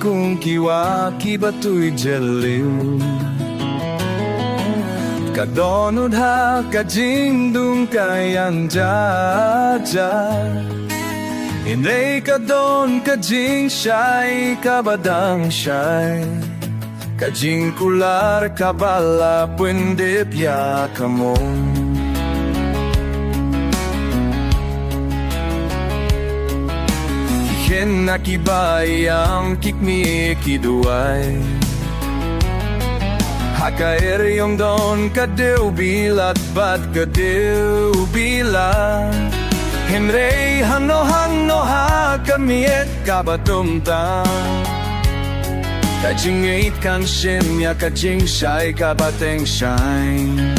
kung kiwa kibatoy jeliw kadonod ha kajingdung kayan jaja Inday kadon kajing siya'y kabadang siya'y Kajing kular kabala pwende pya kamong Ihen nakibay ang kikmi kiduay Hakair yung don kadew bilat bat kadew bilat Henry hano ha kamiet kabatumta Kajing it kan shim ya kajing shy kabateng shine